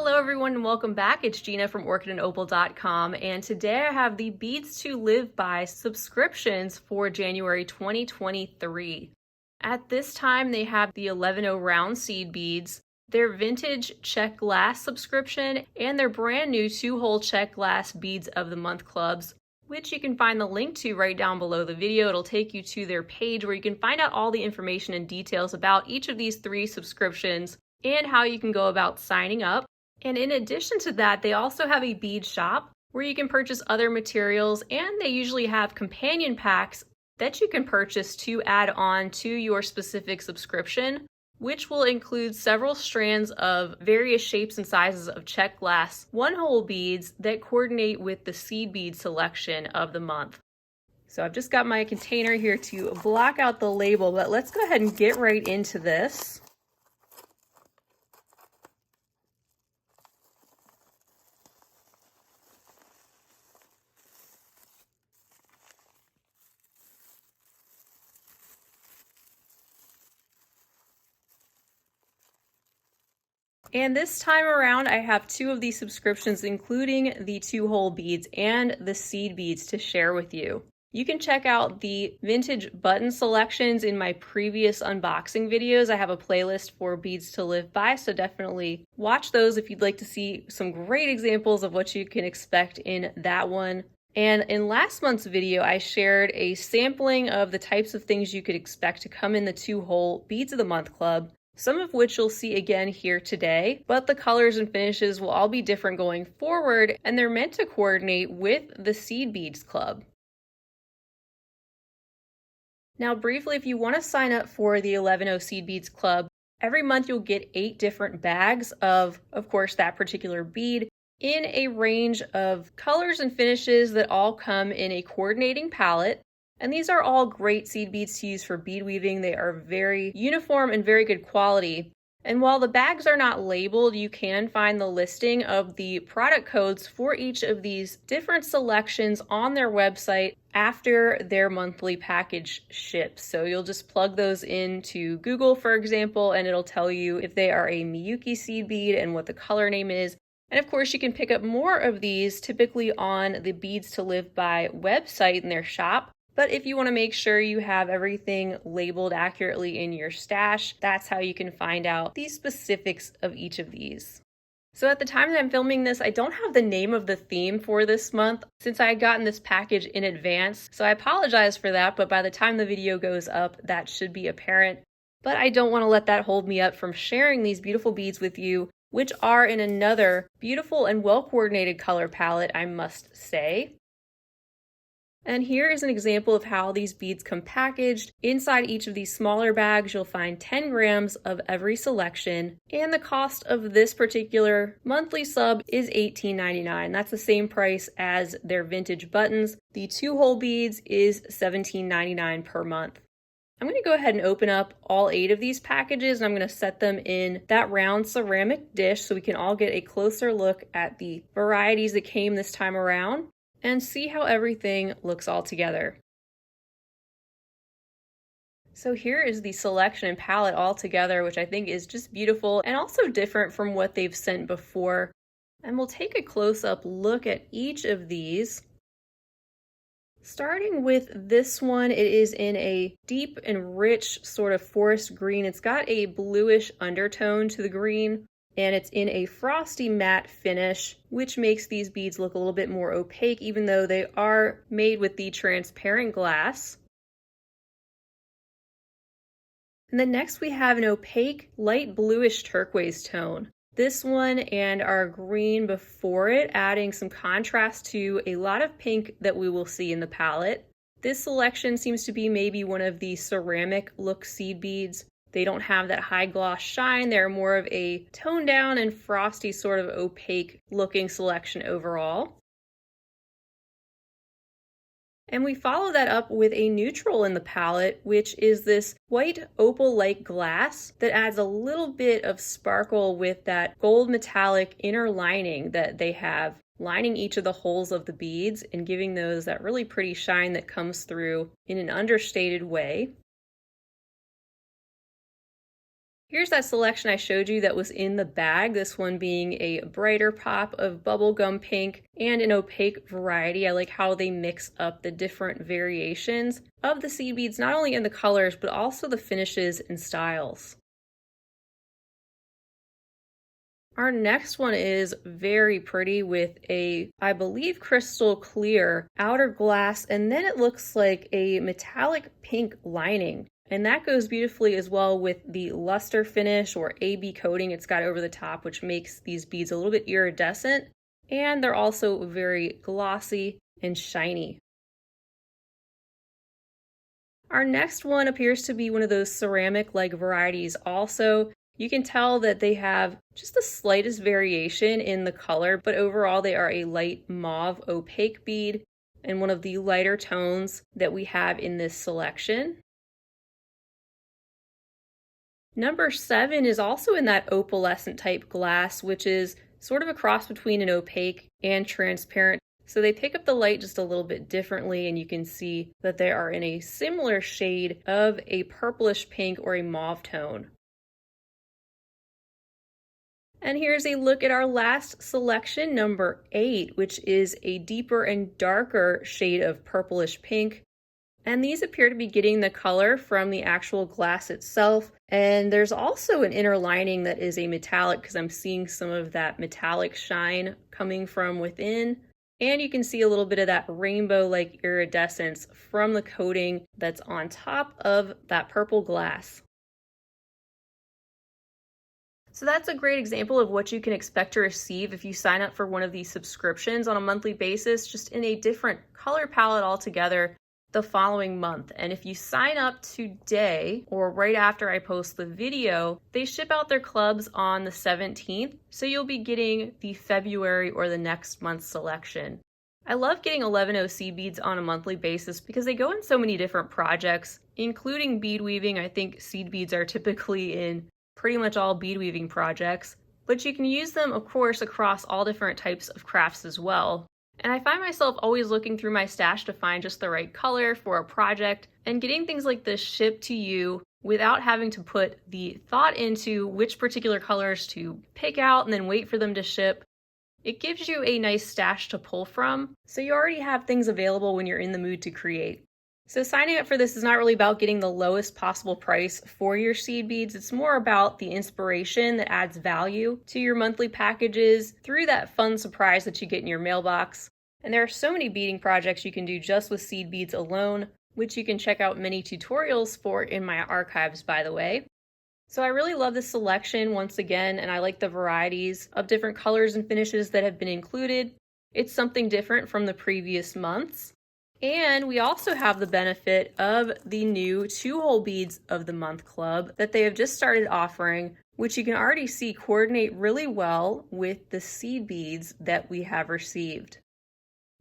Hello everyone and welcome back. It's Gina from orchidandopal.com, and today I have the Beads to Live By subscriptions for January 2023. At this time they have the 11 round seed beads, their vintage check glass subscription, and their brand new 2-hole check glass beads of the month clubs, which you can find the link to right down below the video. It'll take you to their page where you can find out all the information and details about each of these 3 subscriptions and how you can go about signing up. And in addition to that, they also have a bead shop where you can purchase other materials, and they usually have companion packs that you can purchase to add on to your specific subscription, which will include several strands of various shapes and sizes of check glass 1-hole beads that coordinate with the seed bead selection of the month. So I've just got my container here to block out the label, but let's go ahead and get right into this. And this time around, I have 2 of these subscriptions, including the 2-hole beads and the seed beads, to share with you. You can check out the vintage button selections in my previous unboxing videos. I have a playlist for Beads to Live By, so definitely watch those if you'd like to see some great examples of what you can expect in that one. And in last month's video, I shared a sampling of the types of things you could expect to come in the 2-hole Beads of the Month Club, some of which you'll see again here today, but the colors and finishes will all be different going forward, and they're meant to coordinate with the Seed Beads Club. Now briefly, if you want to sign up for the 11 Seed Beads Club, every month you'll get 8 different bags of course, that particular bead in a range of colors and finishes that all come in a coordinating palette. And these are all great seed beads to use for bead weaving. They are very uniform and very good quality. And while the bags are not labeled, you can find the listing of the product codes for each of these different selections on their website after their monthly package ships. So you'll just plug those into Google, for example, and it'll tell you if they are a Miyuki seed bead and what the color name is. And of course, you can pick up more of these typically on the Beads to Live By website in their shop. But if you want to make sure you have everything labeled accurately in your stash, that's how you can find out the specifics of each of these. So at the time that I'm filming this, I don't have the name of the theme for this month since I had gotten this package in advance. So I apologize for that, but by the time the video goes up, that should be apparent. But I don't want to let that hold me up from sharing these beautiful beads with you, which are in another beautiful and well-coordinated color palette, I must say. And here is an example of how these beads come packaged. Inside each of these smaller bags, you'll find 10 grams of every selection, and the cost of this particular monthly sub is $18.99. That's the same price as their vintage buttons. The 2-hole beads is $17.99 per month. I'm going to go ahead and open up all 8 of these packages, and I'm going to set them in that round ceramic dish so we can all get a closer look at the varieties that came this time around and see how everything looks all together. So here is the selection and palette all together, which I think is just beautiful and also different from what they've sent before. And we'll take a close-up look at each of these. Starting with this one, it is in a deep and rich sort of forest green. It's got a bluish undertone to the green, and it's in a frosty matte finish, which makes these beads look a little bit more opaque, even though they are made with the transparent glass. And then next we have an opaque, light bluish turquoise tone. This one and our green before it, adding some contrast to a lot of pink that we will see in the palette. This selection seems to be maybe one of the ceramic look seed beads. They don't have that high gloss shine. They're more of a toned down and frosty sort of opaque looking selection overall. And we follow that up with a neutral in the palette, which is this white opal-like glass that adds a little bit of sparkle with that gold metallic inner lining that they have, lining each of the holes of the beads and giving those that really pretty shine that comes through in an understated way. Here's that selection I showed you that was in the bag, this one being a brighter pop of bubblegum pink and an opaque variety. I like how they mix up the different variations of the seed beads, not only in the colors, but also the finishes and styles. Our next one is very pretty with a, I believe, crystal clear outer glass, and then it looks like a metallic pink lining. And that goes beautifully as well with the luster finish or AB coating it's got over the top, which makes these beads a little bit iridescent. And they're also very glossy and shiny. Our next one appears to be one of those ceramic-like varieties also. You can tell that they have just the slightest variation in the color, but overall they are a light mauve opaque bead and one of the lighter tones that we have in this selection. Number 7 is also in that opalescent type glass, which is sort of a cross between an opaque and transparent. So they pick up the light just a little bit differently, and you can see that they are in a similar shade of a purplish pink or a mauve tone. And here's a look at our last selection, number 8, which is a deeper and darker shade of purplish pink. And these appear to be getting the color from the actual glass itself. And there's also an inner lining that is a metallic because I'm seeing some of that metallic shine coming from within. And you can see a little bit of that rainbow-like iridescence from the coating that's on top of that purple glass. So that's a great example of what you can expect to receive if you sign up for one of these subscriptions on a monthly basis, just in a different color palette altogether the following month. And if you sign up today or right after I post the video, they ship out their clubs on the 17th, so you'll be getting the February or the next month's selection. I love getting 11 seed beads on a monthly basis because they go in so many different projects, including bead weaving. I think seed beads are typically in pretty much all bead weaving projects, but you can use them, of course, across all different types of crafts as well. And I find myself always looking through my stash to find just the right color for a project, and getting things like this shipped to you without having to put the thought into which particular colors to pick out and then wait for them to ship. It gives you a nice stash to pull from, so you already have things available when you're in the mood to create. So signing up for this is not really about getting the lowest possible price for your seed beads. It's more about the inspiration that adds value to your monthly packages through that fun surprise that you get in your mailbox. And there are so many beading projects you can do just with seed beads alone, which you can check out many tutorials for in my archives, by the way. So I really love this selection once again, and I like the varieties of different colors and finishes that have been included. It's something different from the previous months. And we also have the benefit of the new 2-hole beads of the month club that they have just started offering, which you can already see coordinate really well with the seed beads that we have received.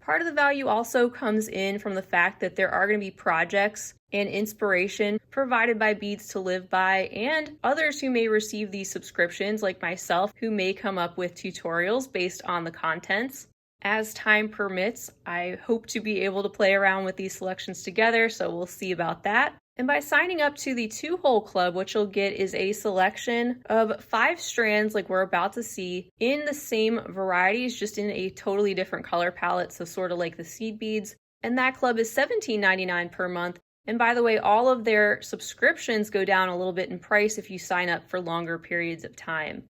Part of the value also comes in from the fact that there are going to be projects and inspiration provided by Beads to Live By and others who may receive these subscriptions, like myself, who may come up with tutorials based on the contents. As time permits, I hope to be able to play around with these selections together, so we'll see about that. And by signing up to the 2-hole club, what you'll get is a selection of 5 strands like we're about to see in the same varieties, just in a totally different color palette, so sort of like the seed beads. And that club is $17.99 per month. And by the way, all of their subscriptions go down a little bit in price if you sign up for longer periods of time.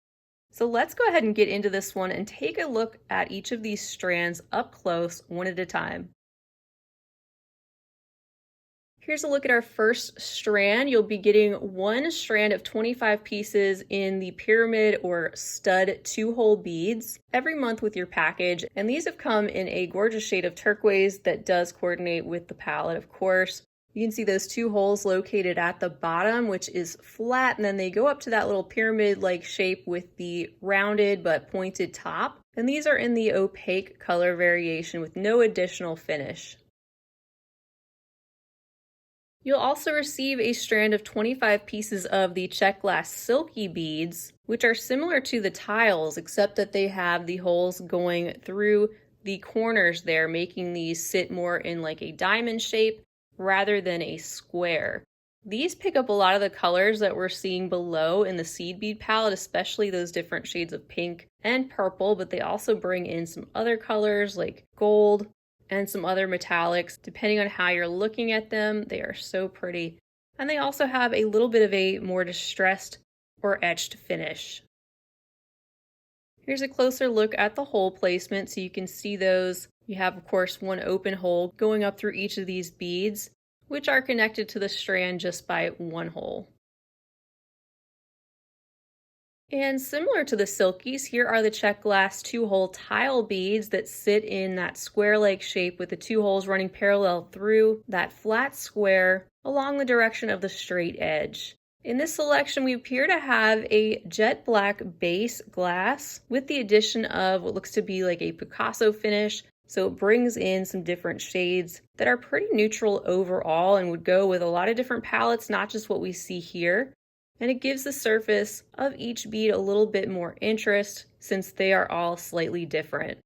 So let's go ahead and get into this one and take a look at each of these strands up close, one at a time. Here's a look at our first strand. You'll be getting 1 strand of 25 pieces in the pyramid or stud 2-hole beads every month with your package. And these have come in a gorgeous shade of turquoise that does coordinate with the palette, of course. You can see those 2 holes located at the bottom, which is flat, and then they go up to that little pyramid-like shape with the rounded but pointed top. And these are in the opaque color variation with no additional finish. You'll also receive a strand of 25 pieces of the check glass silky beads, which are similar to the tiles, except that they have the holes going through the corners there, making these sit more in like a diamond shape rather than a square. These pick up a lot of the colors that we're seeing below in the seed bead palette, especially those different shades of pink and purple, but they also bring in some other colors like gold and some other metallics. Depending on how you're looking at them, they are so pretty. And they also have a little bit of a more distressed or etched finish. Here's a closer look at the hole placement so you can see those. You have, of course, one open hole going up through each of these beads, which are connected to the strand just by one hole. And similar to the silkies, here are the check glass 2-hole tile beads that sit in that square-like shape with the 2 holes running parallel through that flat square along the direction of the straight edge. In this selection, we appear to have a jet black base glass with the addition of what looks to be like a Picasso finish. So it brings in some different shades that are pretty neutral overall and would go with a lot of different palettes, not just what we see here. And it gives the surface of each bead a little bit more interest since they are all slightly different.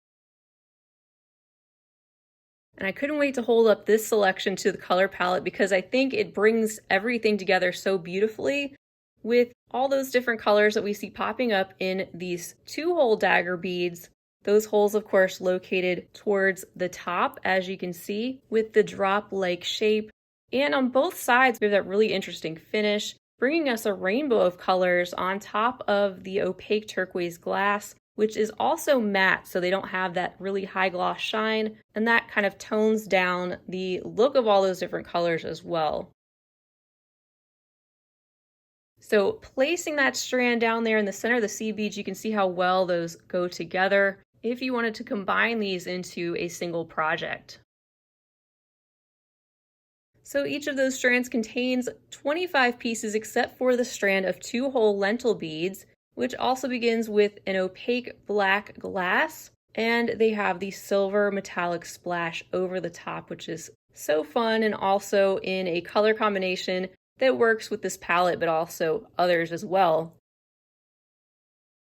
And I couldn't wait to hold up this selection to the color palette because I think it brings everything together so beautifully with all those different colors that we see popping up in these 2-hole dagger beads. Those holes, of course, located towards the top, as you can see, with the drop-like shape. And on both sides, we have that really interesting finish, bringing us a rainbow of colors on top of the opaque turquoise glass, which is also matte, so they don't have that really high gloss shine, and that kind of tones down the look of all those different colors as well. So placing that strand down there in the center of the seed beads, you can see how well those go together if you wanted to combine these into a single project. So each of those strands contains 25 pieces except for the strand of 2-hole lentil beads, which also begins with an opaque black glass, and they have the silver metallic splash over the top, which is so fun and also in a color combination that works with this palette but also others as well.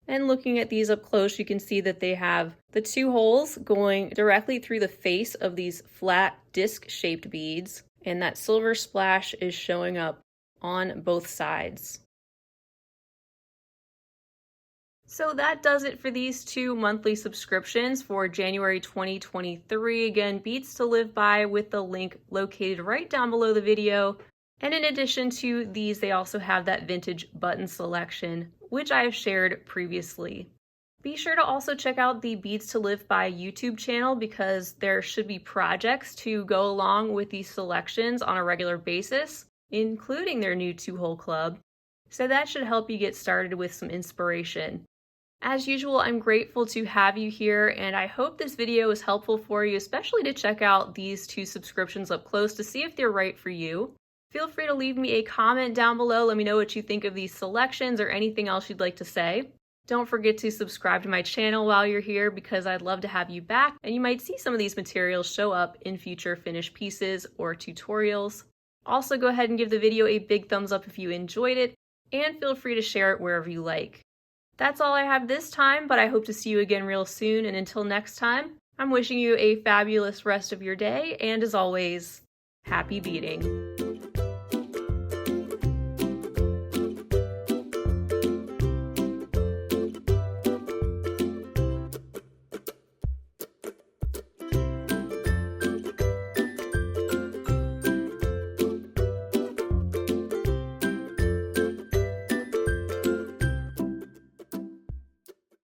And looking at these up close, you can see that they have the 2 holes going directly through the face of these flat disc-shaped beads, and that silver splash is showing up on both sides. So that does it for these 2 monthly subscriptions for January 2023. Again, beads to live by with the link located right down below the video. And in addition to these, they also have that vintage button selection, which I have shared previously. Be sure to also check out the Beads to Live By YouTube channel because there should be projects to go along with these selections on a regular basis, including their new 2-hole club. So that should help you get started with some inspiration. As usual, I'm grateful to have you here, and I hope this video is helpful for you, especially to check out these 2 subscriptions up close to see if they're right for you. Feel free to leave me a comment down below. Let me know what you think of these selections or anything else you'd like to say. Don't forget to subscribe to my channel while you're here because I'd love to have you back, and you might see some of these materials show up in future finished pieces or tutorials. Also, go ahead and give the video a big thumbs up if you enjoyed it, and feel free to share it wherever you like. That's all I have this time, but I hope to see you again real soon, and until next time, I'm wishing you a fabulous rest of your day, and as always, happy beading.